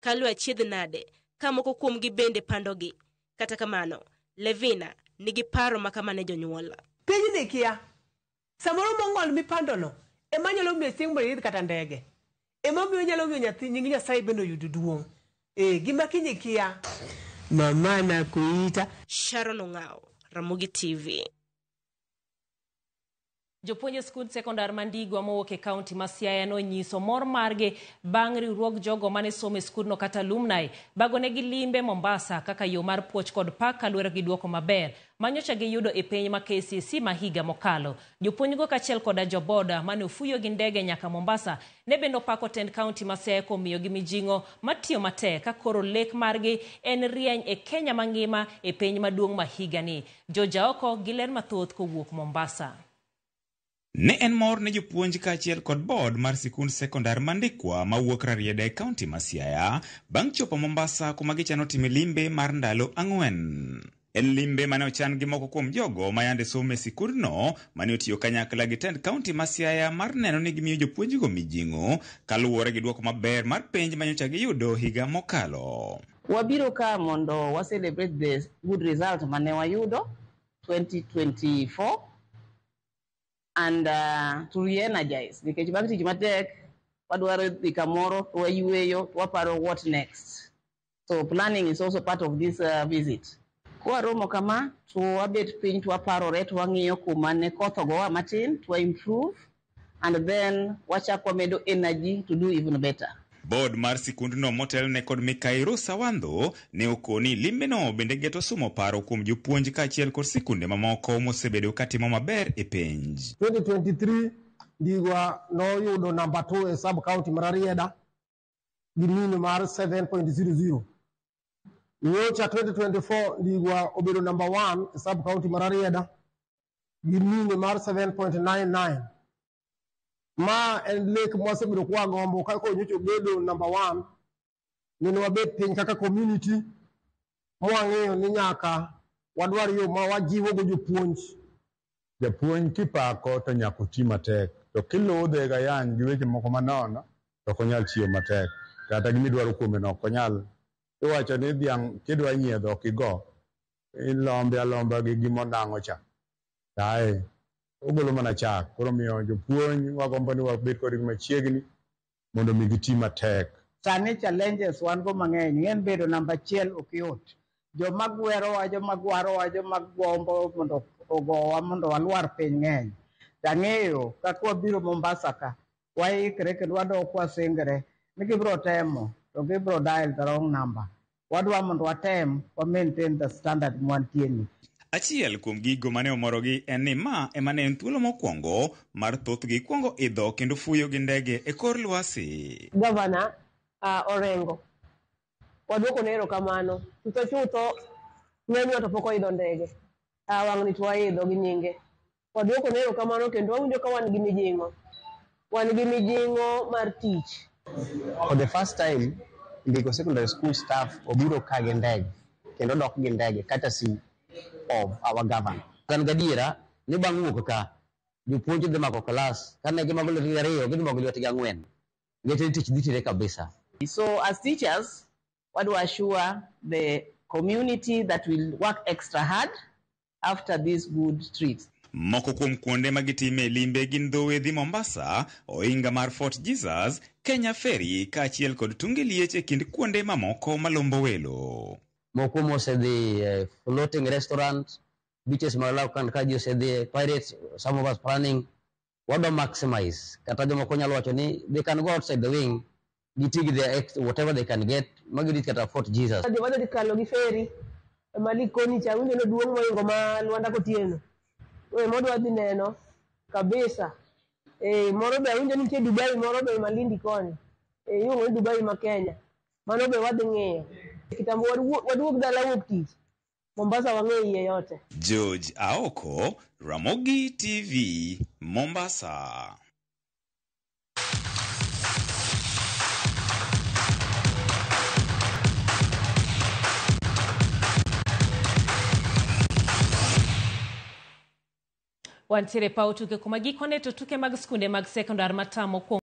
kalu achiedh nade ka moko kuomgi bende pandogi. Kata kamano, Levina nigi paro makamane jonyuol. Piny ni kia. Samoro mong'ol mipandono ema nyalo miyo chieng' moyidh kata ndege. Ema miyo nyalo miyo nyathi nying Nyasaye bende oyud duong'. Gima kinyi kia. Mama nakuita. Sharon Ong'ao, Ramogi TV. Jopuonj skul sekondar Mandigo mowuok e kaunti ma Siaya nonyiso mor margi bang' riwruog jogo mane somo e skul no kata alumni bagonegi limbe Mombasa kaka yo mar puoch kod pak kaluwore gi duoko maber manyocha giyudo e penj ma KCSE ma higa mokalo. Jopuonj go kachiel koda joboda mane ofuyo gi ndege nyaka Mombasa ne bende opako tend kaunti ma Siaya komiyo gi mijing'o matiyo matek ka koro lek margi en rieny e Kenya mangima e penj maduong' ma higa ni. Joja oko giler mathoth kowuok Mombasa. Ne en mor ne jopuonj kaachiel kod board mar sikund sekondar Mandikwa mawuok Rarieda e kaunti ma Siaya bang' chopo Mombasa kuma gichano timo limbe mar ndalo 4. En limbe mane ochan gi moko kuom jogo ma yande somo e sikundno mane otiyo kanyakla gi tend kaunti ma Siaya mar neno ni gimiyo jopuonjgo mijing'o kaluwore gi duoko maber mar penj manyocha giyudo higa mokalo. Wabiro ka mondo wa celebrate the good result mane wayudo 2024 and to re-energize nikech bang' tich matek wadwaro dhi kamoro wayueyo waparo what next. So planning is also part of this visit. Kwaromo kama to wabet piny to waparore to wang'iyo kuma ne koth ogowa matin to improve and then wachak wamedo energy to do even better. Board mar sikundno motel ne kod Mikairo Sawandho ne okoni limbeno bende geto somo paro kuom jopuonj kaachiel kod sikunde mamoko mosebedo katimo maber e penj. 2023 Ndigwa noyudo number 2 e sub county mar Rarieda gi mean mar 7.00. Nyocha 2024 Ndigwa obedo number 1 e sub county mar Rarieda gi mean mar 7.99. Ma en lek mwasebiro kwa gombo kako nyocho bedo number 1 nino wabet piny kaka community mwang'eyo ni nyaka wadwar yo ma wajiwo go jopuonj. Japuonj kipako to nyaka oti matek to kiludhe ga yan gi weche moko manono to konyal chiyo matek kata gimidwaro kuome no konyal. Iwacho ni dhiang' kidwa nyiedho kigo ilombe alomba gi gimonang'o cha tae ogolo mana chak koro miyo jopuonj wagombo ni wabet kodgi machiegni mondo mi giti matek. Sani challenges wan go mang'eny ng'en bedo namba 1 ok yot. Joma gwerowa, joma gwarowa, joma gombo mondo ogowa mondo walwar piny ng'eny. Tang'eyo kaka wabiro Mombasa ka waikre kendo wadok wasingre ni gibiro temo to gibiro dial the wrong number. Wadwa mondo watem wa maintain the standard mwantieni. Achiel kuom gigo mane omorogi en ni ma emane en thuolo mokwongo mar thothgi kwongo idho kendo fuyo gi ndege e kor lwasi. Governor Orengo wadwoko nero kamano chutho ng'enywa to pok oidho ndege wang'ni to waidho gi nyinge wadwoko nero kamano kendo wawinjo ka wan gi mijing'o mar tich. For the first time Ndigo secondary school staff obiro ka gi ndege kendo dok gi ndege courtesy of our governor. Kan gadiera ni bang' wuok ka jopuonj dhi mako class kane gimago lwetgi 2 gidhi mago lwetgi 4 ng'eto tich dhi tire kabisa. So as teachers what do assure the community that will work extra hard after these good treats. Moko kuom kuonde magitime limbe gin dho wedhi Mombasa, oinga mar Fort Jesus, Kenya Ferry kaachiel kod tunge liech e kind kuonde mamoko malombo welo. Moko mosedhi floating restaurant, beaches malaw kan kaji osedhi pirates, some of us planning wado maximize kata jomoko nyalo wacho ni they can go outside the wing gitigi their whatever they can get magirit kata Fort Jesus. Wadhi kalo gi ferry malikoni cha winjo no duong' moingo ma Lwanda Kotieno. Modwa dhi neno kabisa. Moro be winjo nitie Dubai, moro be Malindi koni. Yung Dubai ma Kenya. Mano be wadhi ng'iyo. Kitambo waduog dala wuok tich. Mombasa wang'e yote. George Aoko, Ramogi TV, Mombasa. Wantiere pa utuke kuma gikone to tuke mag skunde mag sekondar matamo